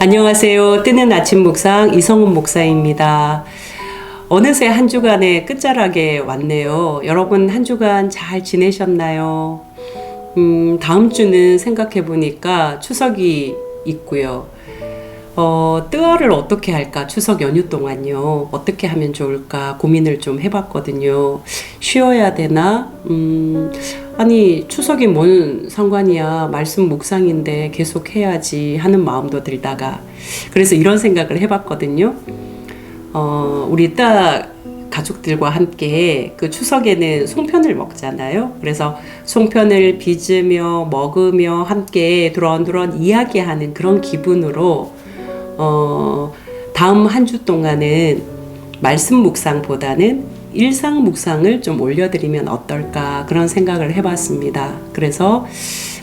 안녕하세요. 뜨는 아침 묵상 이성훈 목사입니다. 어느새 한 주간의 끝자락에 왔네요. 여러분 한 주간 잘 지내셨나요? 다음 주는 생각해 보니까 추석이 있고요. 뜨아를 어떻게 할까? 추석 연휴 동안요. 어떻게 하면 좋을까? 고민을 좀 해봤거든요. 쉬어야 되나? 아니, 추석이 뭔 상관이야. 말씀 묵상인데 계속 해야지 하는 마음도 들다가. 그래서 이런 생각을 해봤거든요. 우리 뜨아 가족들과 함께 그 추석에는 송편을 먹잖아요. 그래서 송편을 빚으며 먹으며 함께 두런두런 이야기하는 그런 기분으로 다음 한 주 동안은 말씀 묵상보다는 일상 묵상을 좀 올려드리면 어떨까 그런 생각을 해봤습니다. 그래서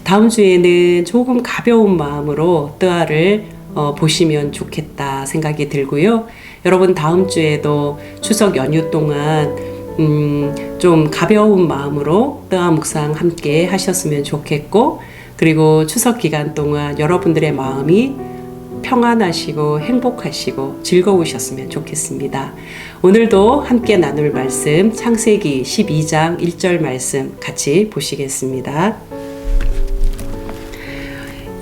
다음 주에는 조금 가벼운 마음으로 뜨아를 보시면 좋겠다 생각이 들고요. 여러분 다음 주에도 추석 연휴 동안 좀 가벼운 마음으로 뜨아 묵상 함께 하셨으면 좋겠고, 그리고 추석 기간 동안 여러분들의 마음이 평안하시고 행복하시고 즐거우셨으면 좋겠습니다. 오늘도 함께 나눌 말씀 창세기 12장 1절 말씀 같이 보시겠습니다.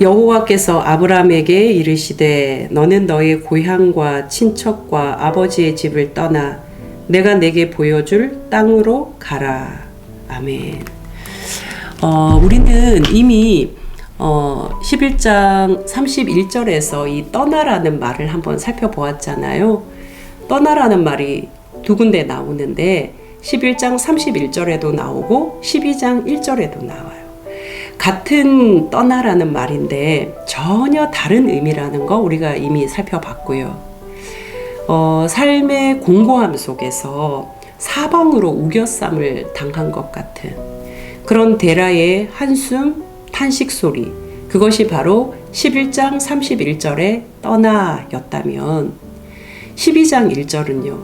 여호와께서 아브라함에게 이르시되 너는 너의 고향과 친척과 아버지의 집을 떠나 내가 내게 보여줄 땅으로 가라. 아멘. 우리는 이미 11장 31절에서 이 떠나라는 말을 한번 살펴보았잖아요. 떠나라는 말이 두 군데 나오는데 11장 31절에도 나오고 12장 1절에도 나와요. 같은 떠나라는 말인데 전혀 다른 의미라는 거 우리가 이미 살펴봤고요. 삶의 공고함 속에서 사방으로 우겨쌈을 당한 것 같은 그런 데라의 한숨, 탄식 소리, 그것이 바로 11장 31절의 떠나였다면 12장 1절은요.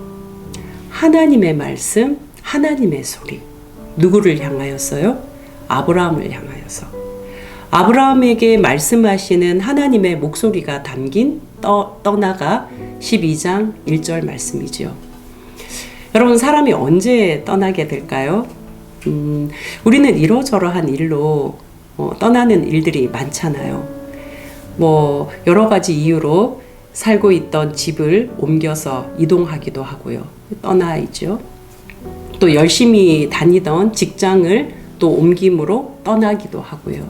하나님의 말씀, 하나님의 소리. 누구를 향하였어요? 아브라함을 향하여서. 아브라함에게 말씀하시는 하나님의 목소리가 담긴 떠나가 12장 1절 말씀이죠. 여러분 사람이 언제 떠나게 될까요? 우리는 이러저러한 일로 떠나는 일들이 많잖아요. 여러 가지 이유로 살고 있던 집을 옮겨서 이동하기도 하고요. 떠나이죠. 또 열심히 다니던 직장을 또 옮김으로 떠나기도 하고요.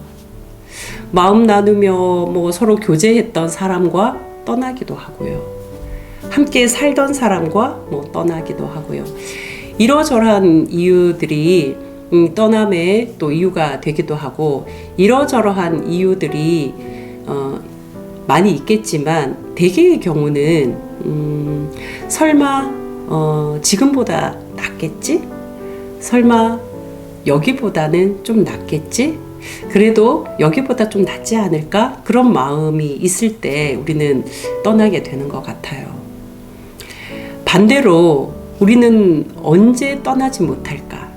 마음 나누며 서로 교제했던 사람과 떠나기도 하고요. 함께 살던 사람과 떠나기도 하고요. 이러저러한 이유들이 떠남의 또 이유가 되기도 하고, 이러저러한 이유들이 많이 있겠지만 대개의 경우는 설마 지금보다 낫겠지? 설마 여기보다는 좀 낫겠지? 그래도 여기보다 좀 낫지 않을까? 그런 마음이 있을 때 우리는 떠나게 되는 것 같아요. 반대로 우리는 언제 떠나지 못할까?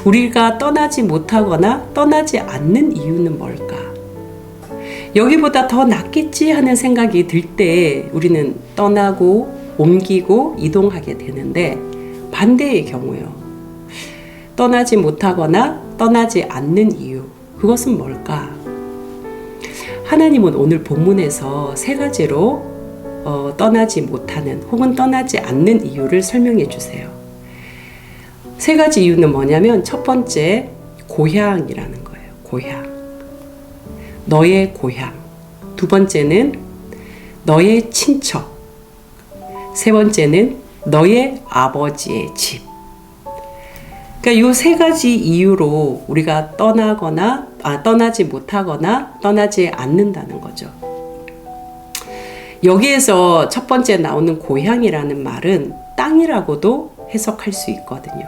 우리가 떠나지 못하거나 떠나지 않는 이유는 뭘까? 여기보다 더 낫겠지 하는 생각이 들 때 우리는 떠나고 옮기고 이동하게 되는데, 반대의 경우요. 떠나지 못하거나 떠나지 않는 이유, 그것은 뭘까? 하나님은 오늘 본문에서 세 가지로 떠나지 못하는 혹은 떠나지 않는 이유를 설명해 주세요. 세 가지 이유는 뭐냐면, 첫 번째 고향이라는 거예요. 고향. 너의 고향. 두 번째는 너의 친척. 세 번째는 너의 아버지의 집. 그러니까 이 세 가지 이유로 우리가 떠나지 못하거나 떠나지 않는다는 거죠. 여기에서 첫 번째 나오는 고향이라는 말은 땅이라고도 해석할 수 있거든요.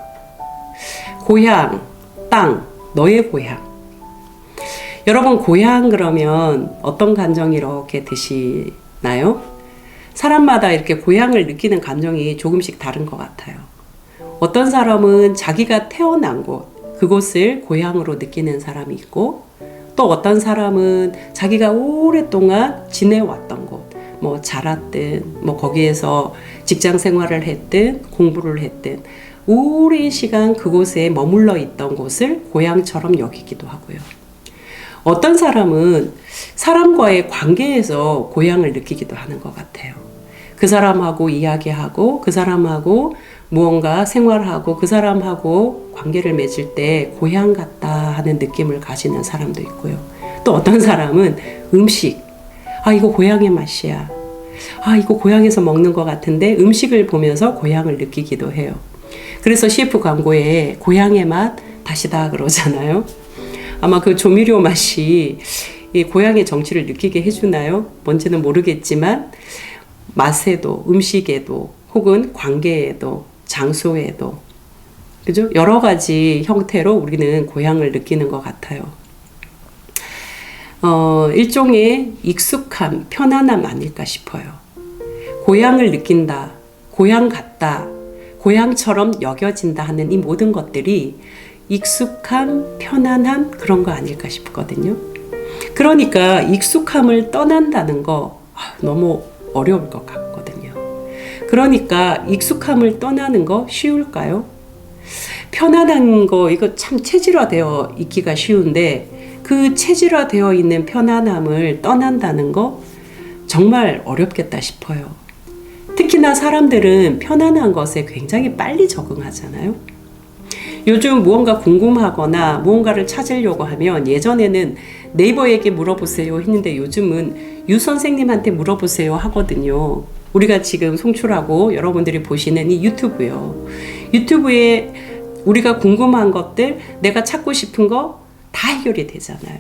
고향, 땅, 너의 고향. 여러분 고향 그러면 어떤 감정이 이렇게 드시나요? 사람마다 이렇게 고향을 느끼는 감정이 조금씩 다른 것 같아요. 어떤 사람은 자기가 태어난 곳, 그곳을 고향으로 느끼는 사람이 있고, 또 어떤 사람은 자기가 오랫동안 지내왔던 곳, 뭐 자랐든 뭐 거기에서 직장 생활을 했든 공부를 했든 오랜 시간 그곳에 머물러 있던 곳을 고향처럼 여기기도 하고요. 어떤 사람은 사람과의 관계에서 고향을 느끼기도 하는 것 같아요. 그 사람하고 이야기하고 그 사람하고 무언가 생활하고 그 사람하고 관계를 맺을 때 고향 같다 하는 느낌을 가지는 사람도 있고요. 또 어떤 사람은 음식, 이거 고향의 맛이야. 이거 고향에서 먹는 것 같은데 음식을 보면서 고향을 느끼기도 해요. 그래서 CF 광고에 고향의 맛 다시다 그러잖아요. 아마 그 조미료 맛이 이 고향의 정취를 느끼게 해주나요? 뭔지는 모르겠지만 맛에도 음식에도 혹은 관계에도 장소에도 그죠? 여러 가지 형태로 우리는 고향을 느끼는 것 같아요. 일종의 익숙함, 편안함 아닐까 싶어요. 고향을 느낀다, 고향 같다, 고향처럼 여겨진다 하는 이 모든 것들이 익숙함, 편안함 그런 거 아닐까 싶거든요. 그러니까 익숙함을 떠난다는 거 너무 어려울 것 같거든요. 그러니까 익숙함을 떠나는 거 쉬울까요? 편안한 거 이거 참 체질화되어 있기가 쉬운데 그 체질화되어 있는 편안함을 떠난다는 거 정말 어렵겠다 싶어요. 특히나 사람들은 편안한 것에 굉장히 빨리 적응하잖아요. 요즘 무언가 궁금하거나 무언가를 찾으려고 하면 예전에는 네이버에게 물어보세요 했는데 요즘은 유 선생님한테 물어보세요 하거든요. 우리가 지금 송출하고 여러분들이 보시는 이 유튜브요. 유튜브에 우리가 궁금한 것들, 내가 찾고 싶은 거 다 해결이 되잖아요.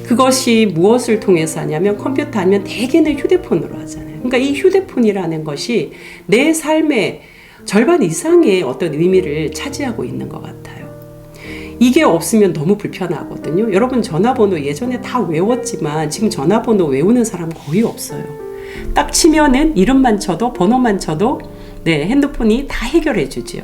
그것이 무엇을 통해서 하냐면 컴퓨터 아니면 대개는 휴대폰으로 하잖아요. 그러니까 이 휴대폰이라는 것이 내 삶의 절반 이상의 어떤 의미를 차지하고 있는 것 같아요. 이게 없으면 너무 불편하거든요. 여러분 전화번호 예전에 다 외웠지만 지금 전화번호 외우는 사람 거의 없어요. 딱 치면은 이름만 쳐도 번호만 쳐도 핸드폰이 다 해결해 주죠.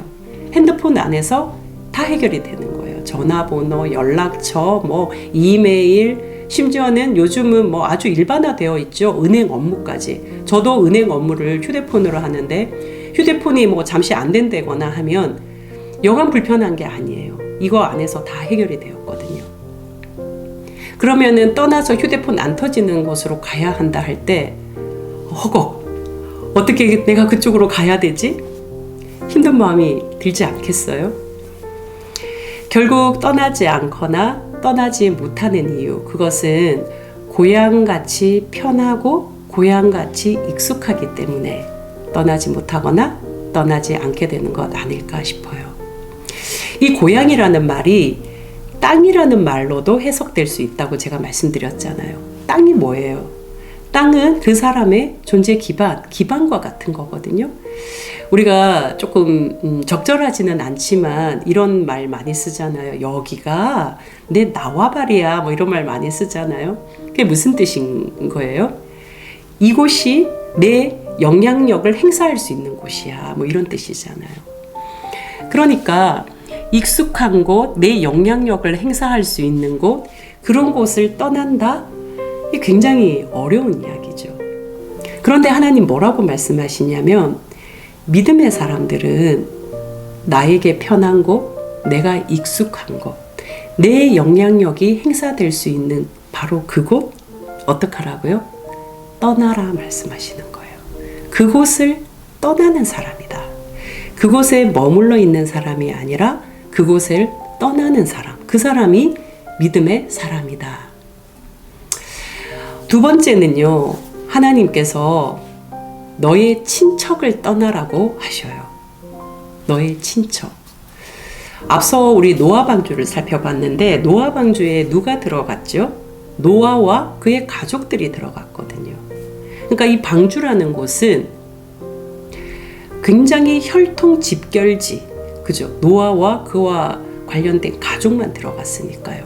핸드폰 안에서 다 해결이 되는 거예요. 전화번호, 연락처, 뭐 이메일, 심지어는 요즘은 뭐 아주 일반화되어 있죠. 은행 업무까지. 저도 은행 업무를 휴대폰으로 하는데 휴대폰이 뭐 잠시 안 된다거나 하면 여간 불편한 게 아니에요. 이거 안에서 다 해결이 되었거든요. 그러면은 떠나서 휴대폰 안 터지는 곳으로 가야 한다 할 때 허걱 어떻게 내가 그쪽으로 가야 되지? 힘든 마음이 들지 않겠어요? 결국 떠나지 않거나 떠나지 못하는 이유, 그것은 고향같이 편하고 고향같이 익숙하기 때문에 떠나지 못하거나 떠나지 않게 되는 것 아닐까 싶어요. 이 고향이라는 말이 땅이라는 말로도 해석될 수 있다고 제가 말씀드렸잖아요. 땅이 뭐예요? 땅은 그 사람의 존재 기반과 같은 거거든요. 우리가 조금 적절하지는 않지만 이런 말 많이 쓰잖아요. 여기가 내 나와바리야 뭐 이런 말 많이 쓰잖아요. 그게 무슨 뜻인 거예요? 이곳이 내 영향력을 행사할 수 있는 곳이야 뭐 이런 뜻이잖아요. 그러니까 익숙한 곳, 내 영향력을 행사할 수 있는 곳, 그런 곳을 떠난다? 이게 굉장히 어려운 이야기죠. 그런데 하나님 뭐라고 말씀하시냐면 믿음의 사람들은 나에게 편한 곳, 내가 익숙한 곳, 내 영향력이 행사될 수 있는 바로 그곳 어떡하라고요? 떠나라 말씀하시는 거예요. 그곳을 떠나는 사람이다. 그곳에 머물러 있는 사람이 아니라 그곳을 떠나는 사람, 그 사람이 믿음의 사람이다. 두 번째는요, 하나님께서 너의 친척을 떠나라고 하셔요. 너의 친척. 앞서 우리 노아 방주를 살펴봤는데 노아 방주에 누가 들어갔죠? 노아와 그의 가족들이 들어갔거든요. 그러니까 이 방주라는 곳은 굉장히 혈통 집결지, 그죠? 노아와 그와 관련된 가족만 들어갔으니까요.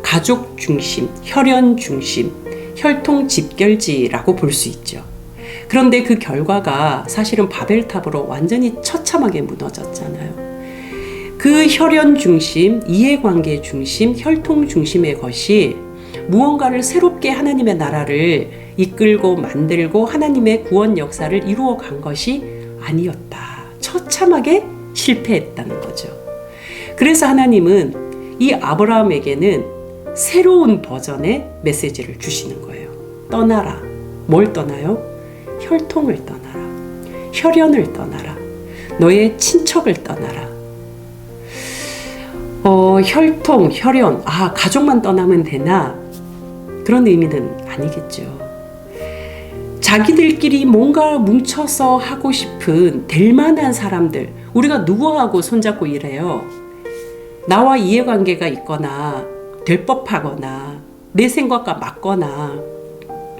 가족 중심, 혈연 중심, 혈통 집결지라고 볼 수 있죠. 그런데 그 결과가 사실은 바벨탑으로 완전히 처참하게 무너졌잖아요. 그 혈연 중심, 이해관계 중심, 혈통 중심의 것이 무언가를 새롭게 하나님의 나라를 이끌고 만들고 하나님의 구원 역사를 이루어 간 것이 아니었다. 처참하게 실패했다는 거죠. 그래서 하나님은 이 아브라함에게는 새로운 버전의 메시지를 주시는 거예요. 떠나라. 뭘 떠나요? 혈통을 떠나라. 혈연을 떠나라. 너의 친척을 떠나라. 혈통, 혈연, 가족만 떠나면 되나? 그런 의미는 아니겠죠. 자기들끼리 뭔가 뭉쳐서 하고 싶은 될 만한 사람들, 우리가 누구하고 손잡고 일해요? 나와 이해관계가 있거나 될 법하거나 내 생각과 맞거나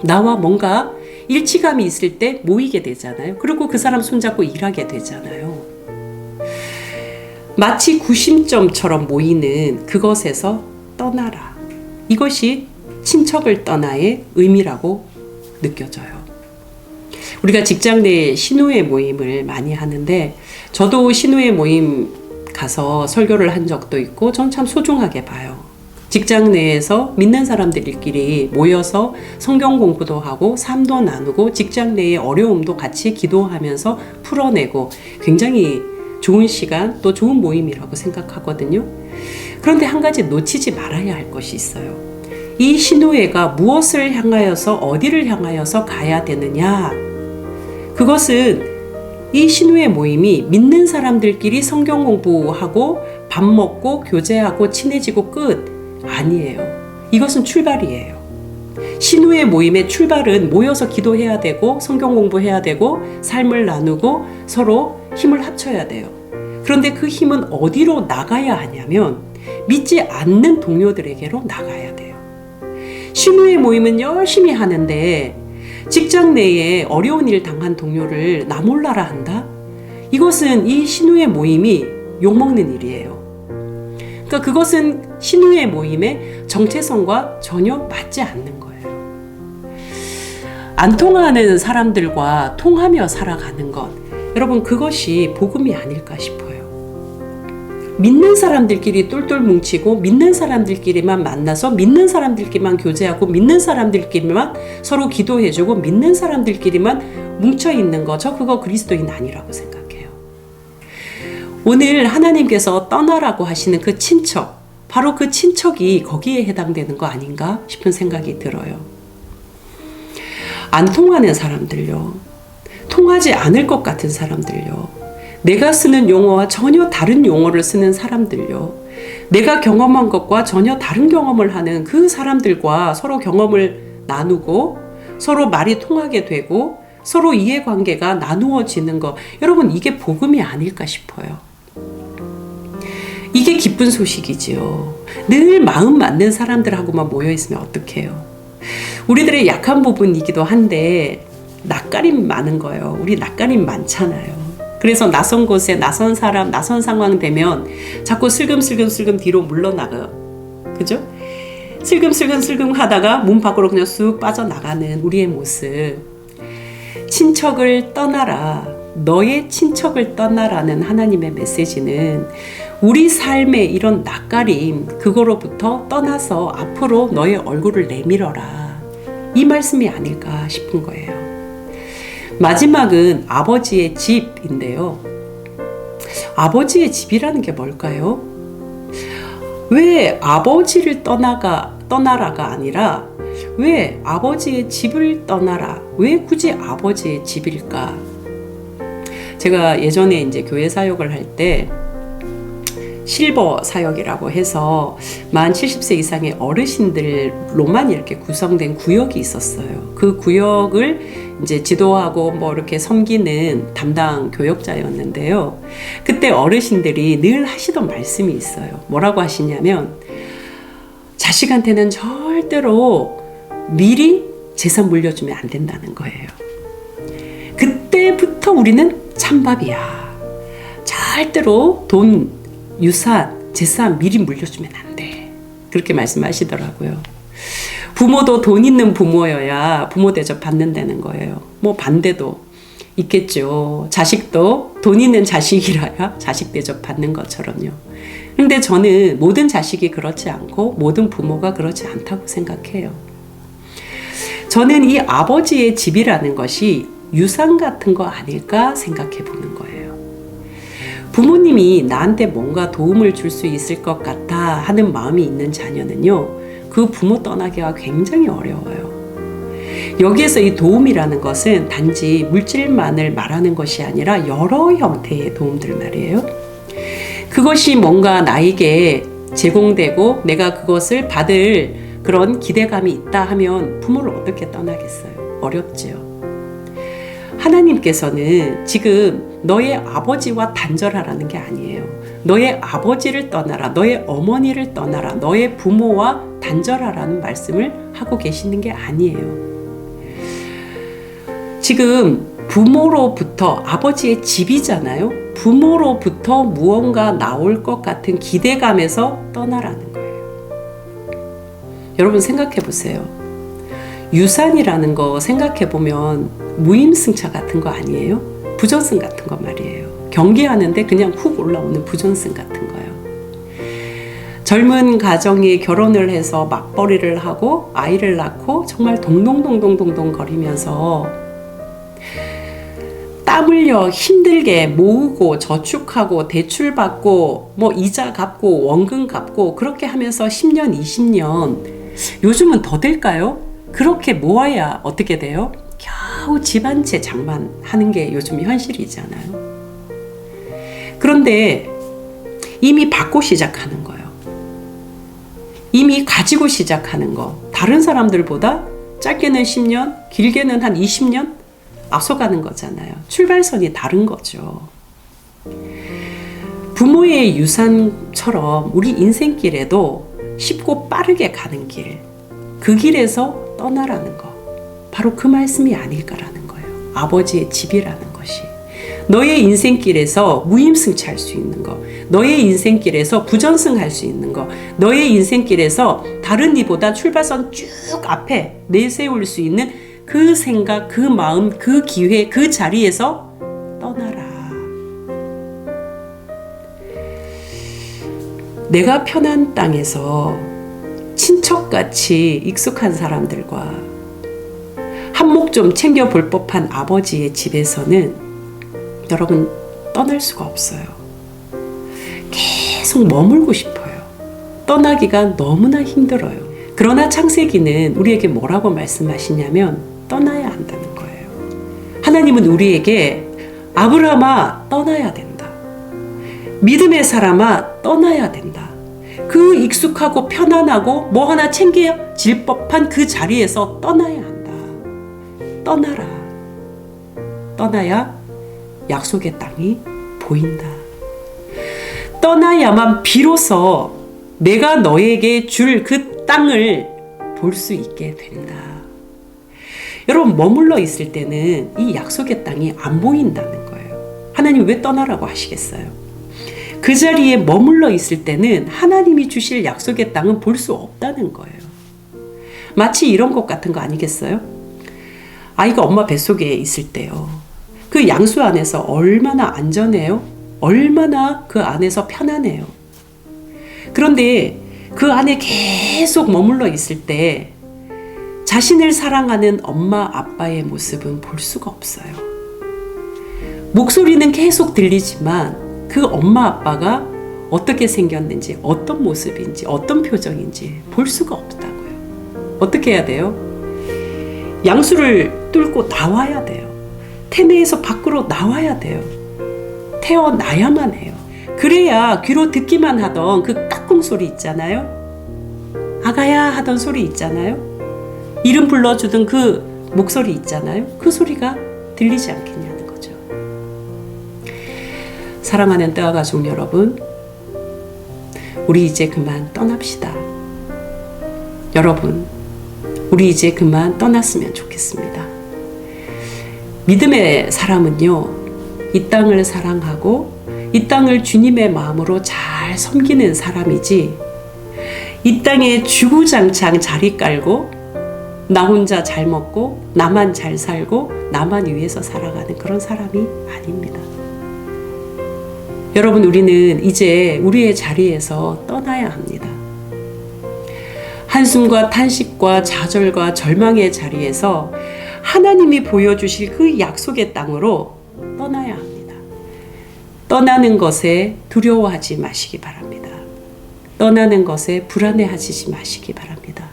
나와 뭔가 일치감이 있을 때 모이게 되잖아요. 그리고 그 사람 손잡고 일하게 되잖아요. 마치 구심점처럼 모이는 그것에서 떠나라. 이것이 친척을 떠나의 의미라고 느껴져요. 우리가 직장 내 신우회 모임을 많이 하는데 저도 신우회 모임 가서 설교를 한 적도 있고 전 참 소중하게 봐요. 직장 내에서 믿는 사람들끼리 모여서 성경 공부도 하고 삶도 나누고 직장 내의 어려움도 같이 기도하면서 풀어내고 굉장히 좋은 시간 또 좋은 모임이라고 생각하거든요. 그런데 한 가지 놓치지 말아야 할 것이 있어요. 이 신우회가 무엇을 향하여서 어디를 향하여서 가야 되느냐? 그것은 이 신우회 모임이 믿는 사람들끼리 성경 공부하고 밥 먹고 교제하고 친해지고 끝 아니에요. 이것은 출발이에요. 신우회 모임의 출발은 모여서 기도해야 되고 성경 공부해야 되고 삶을 나누고 서로 힘을 합쳐야 돼요. 그런데 그 힘은 어디로 나가야 하냐면 믿지 않는 동료들에게로 나가야 돼요. 신우회 모임은 열심히 하는데 직장 내에 어려운 일 당한 동료를 나 몰라라 한다? 이것은 이 신우회 모임이 욕먹는 일이에요. 그러니까 그것은 신우회 모임의 정체성과 전혀 맞지 않는 거예요. 안 통하는 사람들과 통하며 살아가는 것, 여러분 그것이 복음이 아닐까 싶어요. 믿는 사람들끼리 똘똘 뭉치고 믿는 사람들끼리만 만나서 믿는 사람들끼리만 교제하고 믿는 사람들끼리만 서로 기도해주고 믿는 사람들끼리만 뭉쳐있는 거, 저 그거 그리스도인 아니라고 생각해요. 오늘 하나님께서 떠나라고 하시는 그 친척, 바로 그 친척이 거기에 해당되는 거 아닌가 싶은 생각이 들어요. 안 통하는 사람들요. 통하지 않을 것 같은 사람들요. 내가 쓰는 용어와 전혀 다른 용어를 쓰는 사람들요. 내가 경험한 것과 전혀 다른 경험을 하는 그 사람들과 서로 경험을 나누고 서로 말이 통하게 되고 서로 이해관계가 나누어지는 것. 여러분 이게 복음이 아닐까 싶어요. 이게 기쁜 소식이지요. 늘 마음 맞는 사람들하고만 모여있으면 어떡해요. 우리들의 약한 부분이기도 한데 낯가림 많은 거예요. 우리 낯가림 많잖아요. 그래서 낯선 곳에 낯선 사람, 낯선 상황 되면 자꾸 슬금슬금 뒤로 물러나가요. 그죠? 슬금슬금 하다가 문 밖으로 그냥 쑥 빠져나가는 우리의 모습. 친척을 떠나라. 너의 친척을 떠나라는 하나님의 메시지는 우리 삶의 이런 낯가림, 그거로부터 떠나서 앞으로 너의 얼굴을 내밀어라. 이 말씀이 아닐까 싶은 거예요. 마지막은 아버지의 집인데요. 아버지의 집이라는 게 뭘까요? 왜 아버지를 떠나라가 아니라 왜 아버지의 집을 떠나라? 왜 굳이 아버지의 집일까? 제가 예전에 이제 교회 사역을 할 때 실버 사역이라고 해서 만 70세 이상의 어르신들로만 이렇게 구성된 구역이 있었어요. 그 구역을 이제 지도하고 뭐 이렇게 섬기는 담당 교역자였는데요. 그때 어르신들이 늘 하시던 말씀이 있어요. 뭐라고 하시냐면 자식한테는 절대로 미리 재산 물려주면 안 된다는 거예요. 그때부터 우리는 찬밥이야. 절대로 돈, 유산, 재산 미리 물려주면 안 돼. 그렇게 말씀하시더라고요. 부모도 돈 있는 부모여야 부모 대접 받는다는 거예요. 뭐 반대도 있겠죠. 자식도 돈 있는 자식이라야 자식 대접 받는 것처럼요. 근데 저는 모든 자식이 그렇지 않고 모든 부모가 그렇지 않다고 생각해요. 저는 이 아버지의 집이라는 것이 유산 같은 거 아닐까 생각해 보는 거예요. 부모님이 나한테 뭔가 도움을 줄 수 있을 것 같아 하는 마음이 있는 자녀는요, 그 부모 떠나기가 굉장히 어려워요. 여기에서 이 도움이라는 것은 단지 물질만을 말하는 것이 아니라 여러 형태의 도움들 말이에요. 그것이 뭔가 나에게 제공되고 내가 그것을 받을 그런 기대감이 있다 하면 부모를 어떻게 떠나겠어요? 어렵지요. 하나님께서는 지금 너의 아버지와 단절하라는 게 아니에요. 너의 아버지를 떠나라, 너의 어머니를 떠나라, 너의 부모와 단절하라는 말씀을 하고 계시는 게 아니에요. 지금 부모로부터, 아버지의 집이잖아요. 부모로부터 무언가 나올 것 같은 기대감에서 떠나라는 거예요. 여러분 생각해 보세요. 유산이라는 거 생각해 보면 무임승차 같은 거 아니에요? 부전승 같은 거 말이에요. 경기하는데 그냥 훅 올라오는 부전승 같은 거예요. 젊은 가정이 결혼을 해서 맞벌이를 하고 아이를 낳고 정말 동동동동동동 거리면서 땀 흘려 힘들게 모으고 저축하고 대출받고 뭐 이자 갚고 원금 갚고 그렇게 하면서 10년 20년, 요즘은 더 될까요? 그렇게 모아야 어떻게 돼요? 겨우 집 한 채 장만하는 게 요즘 현실이잖아요. 그런데 이미 받고 시작하는 거예요. 이미 가지고 시작하는 거. 다른 사람들보다 짧게는 10년, 길게는 한 20년 앞서가는 거잖아요. 출발선이 다른 거죠. 부모의 유산처럼 우리 인생길에도 쉽고 빠르게 가는 길, 그 길에서 떠나라는 거, 바로 그 말씀이 아닐까라는 거예요. 아버지의 집이라는 것이 너의 인생길에서 무임승차할 수 있는 거, 너의 인생길에서 부전승할 수 있는 거, 너의 인생길에서 다른 이보다 출발선 쭉 앞에 내세울 수 있는 그 생각, 그 마음, 그 기회, 그 자리에서 떠나라. 내가 편한 땅에서 친척같이 익숙한 사람들과 한몫 좀 챙겨볼 법한 아버지의 집에서는 여러분 떠날 수가 없어요. 계속 머물고 싶어요. 떠나기가 너무나 힘들어요. 그러나 창세기는 우리에게 뭐라고 말씀하시냐면 떠나야 한다는 거예요. 하나님은 우리에게 아브라함아 떠나야 된다. 믿음의 사람아 떠나야 된다. 그 익숙하고 편안하고 뭐 하나 챙겨질 법한 그 자리에서 떠나야 한다. 떠나라. 떠나야 약속의 땅이 보인다. 떠나야만 비로소 내가 너에게 줄 그 땅을 볼 수 있게 된다. 여러분 머물러 있을 때는 이 약속의 땅이 안 보인다는 거예요. 하나님 왜 떠나라고 하시겠어요? 그 자리에 머물러 있을 때는 하나님이 주실 약속의 땅은 볼 수 없다는 거예요. 마치 이런 것 같은 거 아니겠어요? 아이가 엄마 뱃속에 있을 때요. 그 양수 안에서 얼마나 안전해요? 얼마나 그 안에서 편안해요. 그런데 그 안에 계속 머물러 있을 때 자신을 사랑하는 엄마 아빠의 모습은 볼 수가 없어요. 목소리는 계속 들리지만 그 엄마 아빠가 어떻게 생겼는지, 어떤 모습인지, 어떤 표정인지 볼 수가 없다고요. 어떻게 해야 돼요? 양수를 뚫고 나와야 돼요. 태내에서 밖으로 나와야 돼요. 태어나야만 해요. 그래야 귀로 듣기만 하던 그 까꿍 소리 있잖아요. 아가야 하던 소리 있잖아요. 이름 불러주던 그 목소리 있잖아요. 그 소리가 들리지 않겠냐는 거죠. 사랑하는 뜨아 가족 여러분, 우리 이제 그만 떠납시다. 여러분, 우리 이제 그만 떠났으면 좋겠습니다. 믿음의 사람은요, 이 땅을 사랑하고 이 땅을 주님의 마음으로 잘 섬기는 사람이지, 이 땅에 주구장창 자리 깔고 나 혼자 잘 먹고 나만 잘 살고 나만 위해서 살아가는 그런 사람이 아닙니다. 여러분, 우리는 이제 우리의 자리에서 떠나야 합니다. 한숨과 탄식과 좌절과 절망의 자리에서 하나님이 보여주실 그 약속의 땅으로 떠나야 합니다. 떠나는 것에 두려워하지 마시기 바랍니다. 떠나는 것에 불안해하지 마시기 바랍니다.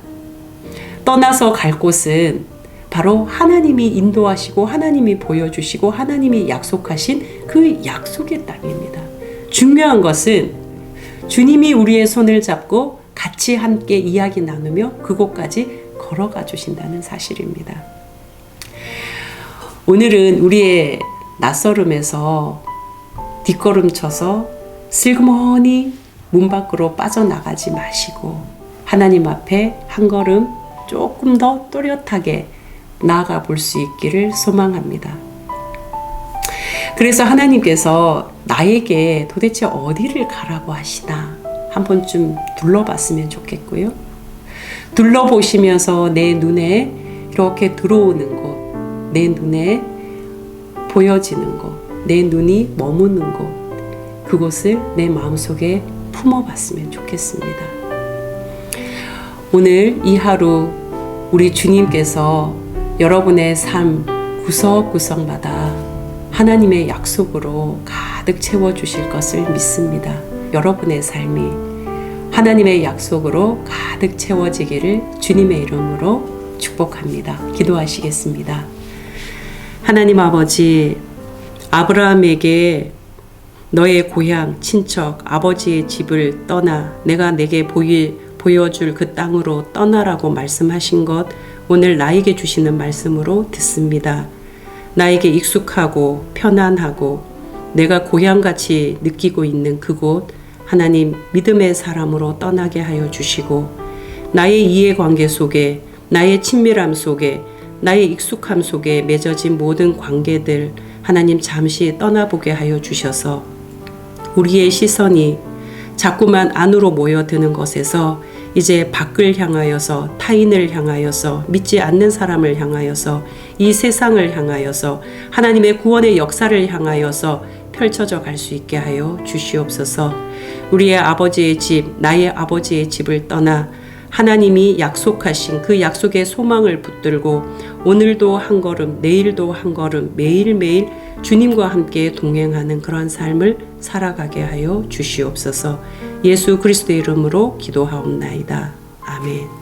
떠나서 갈 곳은 바로 하나님이 인도하시고 하나님이 보여주시고 하나님이 약속하신 그 약속의 땅입니다. 중요한 것은 주님이 우리의 손을 잡고 같이 함께 이야기 나누며 그곳까지 걸어가 주신다는 사실입니다. 오늘은 우리의 낯설음에서 뒷걸음쳐서 슬그머니 문 밖으로 빠져나가지 마시고 하나님 앞에 한 걸음 조금 더 또렷하게 나아가 볼 수 있기를 소망합니다. 그래서 하나님께서 나에게 도대체 어디를 가라고 하시나 한 번쯤 둘러봤으면 좋겠고요. 둘러보시면서 내 눈에 이렇게 들어오는 곳, 내 눈에 보여지는 곳, 내 눈이 머무는 곳, 그곳을 내 마음속에 품어봤으면 좋겠습니다. 오늘 이 하루 우리 주님께서 여러분의 삶 구석구석마다 하나님의 약속으로 가득 채워주실 것을 믿습니다. 여러분의 삶이 하나님의 약속으로 가득 채워지기를 주님의 이름으로 축복합니다. 기도하시겠습니다. 하나님 아버지, 아브라함에게 너의 고향, 친척, 아버지의 집을 떠나 내가 내게 보여줄 그 땅으로 떠나라고 말씀하신 것 오늘 나에게 주시는 말씀으로 듣습니다. 나에게 익숙하고 편안하고 내가 고향같이 느끼고 있는 그곳 하나님 믿음의 사람으로 떠나게 하여 주시고 나의 이해관계 속에 나의 친밀함 속에 나의 익숙함 속에 맺어진 모든 관계들 하나님 잠시 떠나보게 하여 주셔서 우리의 시선이 자꾸만 안으로 모여드는 것에서 이제 밖을 향하여서 타인을 향하여서 믿지 않는 사람을 향하여서 이 세상을 향하여서 하나님의 구원의 역사를 향하여서 펼쳐져 갈 수 있게 하여 주시옵소서. 우리의 아버지의 집, 나의 아버지의 집을 떠나 하나님이 약속하신 그 약속의 소망을 붙들고 오늘도 한 걸음, 내일도 한 걸음, 매일매일 주님과 함께 동행하는 그러한 삶을 살아가게 하여 주시옵소서. 예수 그리스도의 이름으로 기도하옵나이다. 아멘.